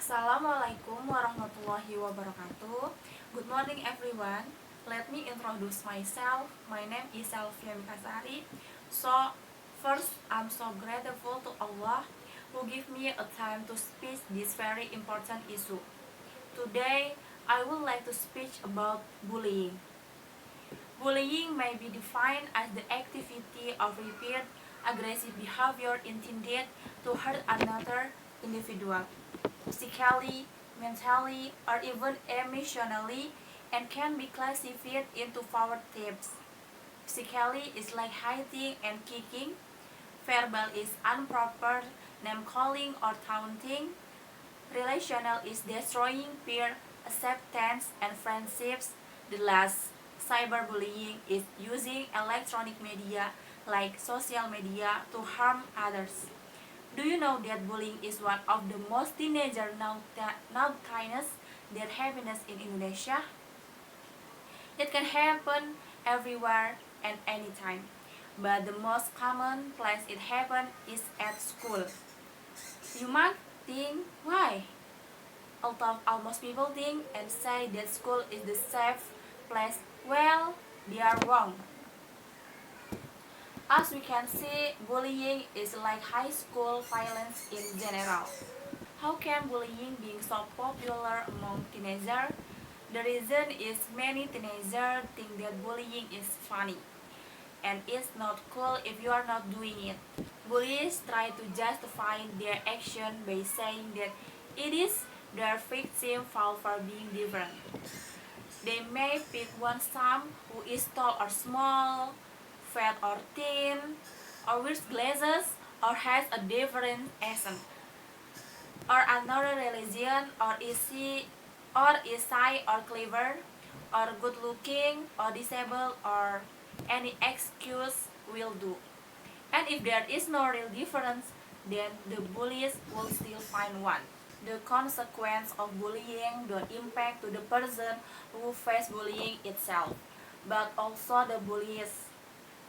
Assalamualaikum warahmatullahi wabarakatuh. Good morning everyone. Let me introduce myself. My name is Selvia Mikasari. So first, I'm so grateful to Allah who give me a time to speak this very important issue. Today, I would like to speak about bullying. Bullying may be defined as the activity of repeated aggressive behavior intended to hurt another individual, physically, mentally, or even emotionally, and can be classified into four types. Physically is like hitting and kicking. Verbal is improper name-calling or taunting. Relational is destroying peer acceptance and friendships. The last, cyberbullying, is using electronic media like social media to harm others. Do you know that bullying is one of the most teenager nowadays that happiness in Indonesia? It can happen everywhere and anytime, but the most common place it happens is at school. You might think, why? Although almost people think and say that school is the safe place, well, they are wrong. As we can see, bullying is like high school violence in general. How can bullying being so popular among teenagers? The reason is many teenagers think that bullying is funny and it's not cool if you are not doing it. Bullies try to justify their action by saying that it is their victim's fault for being different. They may pick one some who is tall or small, fat or thin, or wears glasses, or has a different accent, or another religion, or is shy or clever, or good looking, or disabled, or any excuse will do. And if there is no real difference, then the bullies will still find one. The consequence of bullying don't impact to the person who face bullying itself, but also the bullies.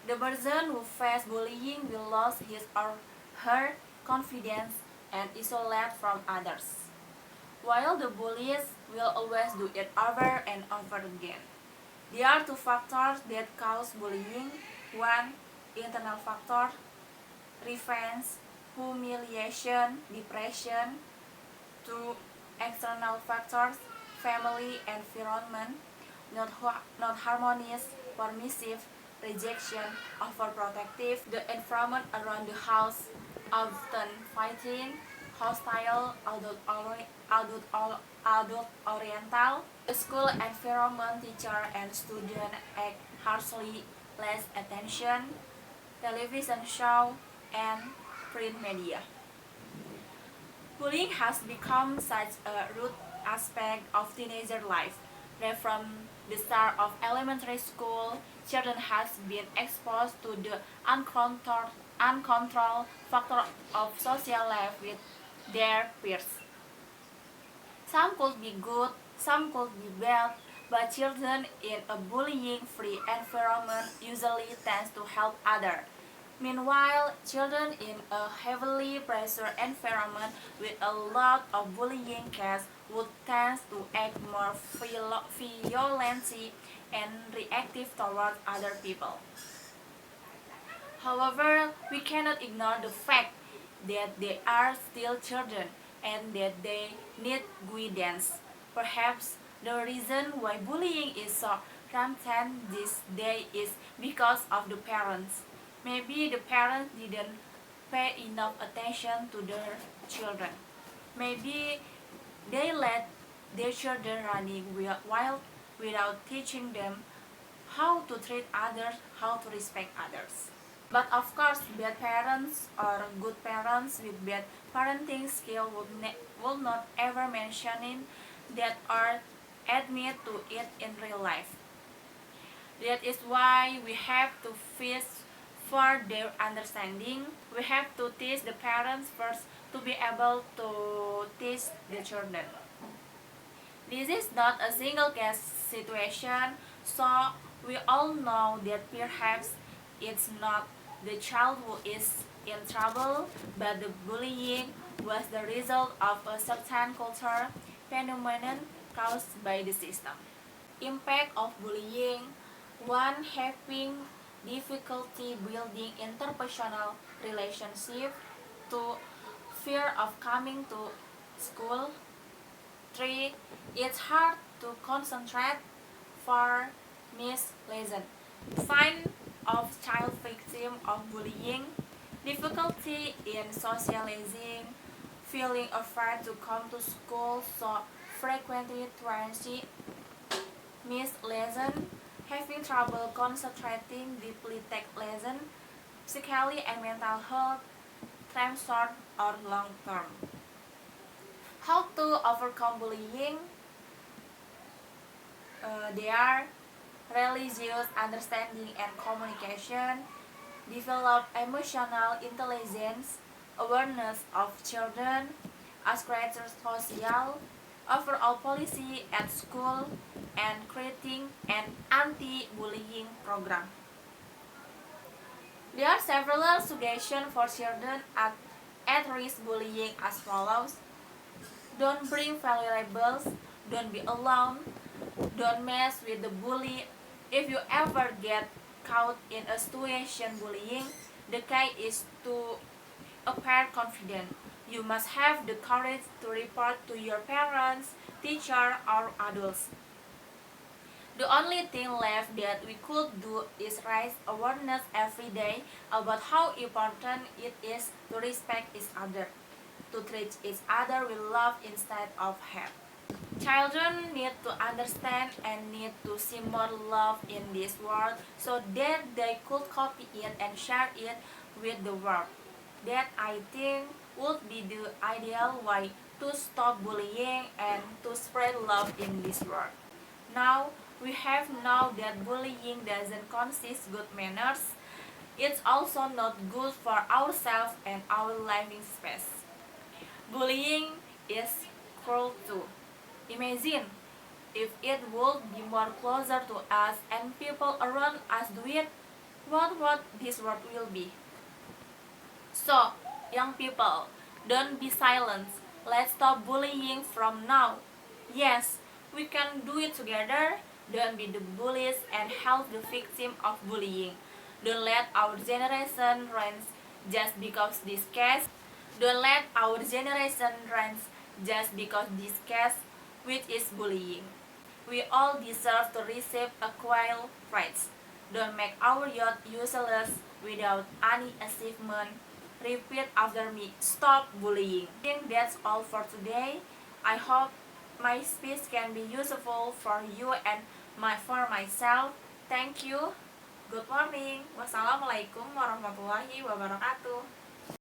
The person who face bullying will lose his or her confidence and isolate from others, while the bullies will always do it over and over again. There are two factors that cause bullying. One, internal factor, revenge, humiliation, depression. Two, external factors, family environment, not harmonious, permissive, rejection, overprotective. The environment around the house, often fighting, hostile, adult oriental. The school environment, teacher and student act harshly, less attention, television show, and print media. Bullying has become such a root aspect of teenager life that from the start of elementary school, children has been exposed to the uncontrolled factor of social life with their peers. Some could be good, some could be bad, but children in a bullying-free environment usually tend to help others. Meanwhile, children in a heavily pressured environment with a lot of bullying cases would tend to act more violently and reactive towards other people. However, we cannot ignore the fact that they are still children and that they need guidance. Perhaps the reason why bullying is so rampant these days is because of the parents. Maybe the parents didn't pay enough attention to their children. Maybe they let their children running wild without teaching them how to treat others, how to respect others. But of course, bad parents or good parents with bad parenting skill would not ever mention that or admit to it in real life. That is why we have to fish for their understanding. We have to teach the parents first to be able to teach the children. This is not a single case situation, so we all know that perhaps it's not the child who is in trouble, but the bullying was the result of a certain cultural phenomenon caused by the system. Impact of bullying: one having difficulty building interpersonal relationship. 2. Fear of coming to school. 3. It's hard to concentrate. 4. Miss lesson. Sign of child victim of bullying: difficulty in socializing, feeling afraid to come to school so frequently truancy. Miss lesson, having trouble concentrating, deeply take lesson, physically and mental health, time short or long term. How to overcome bullying? They are religious understanding and communication, develop emotional intelligence, awareness of children, ascribe social, overall policy at school, and creating an anti-bullying program. There are several suggestions for children at risk bullying as follows. Don't bring valuables, don't be alone, don't mess with the bully. If you ever get caught in a situation bullying, the key is to appear confident. You must have the courage to report to your parents, teacher, or adults. The only thing left that we could do is raise awareness every day about how important it is to respect each other, to treat each other with love instead of hate. Children need to understand and need to see more love in this world so that they could copy it and share it with the world. That, I think, would be the ideal way to stop bullying and to spread love in this world. Now, we have known that bullying doesn't consist good manners. It's also not good for ourselves and our living space. Bullying is cruel too. Imagine if it would be more closer to us and people around us do it, what this world will be. So, young people, don't be silent. Let's stop bullying from now. Yes, we can do it together. Don't be the bullies and help the victim of bullying. Don't let our generation run just because this case. Don't let our generation run just because this case, which is bullying. We all deserve to receive equal rights. Don't make our youth useless without any achievement. Repeat after me: stop bullying. I think that's all for today. I hope my speech can be useful for you and for myself. Thank you. Good morning. Wassalamualaikum warahmatullahi wabarakatuh.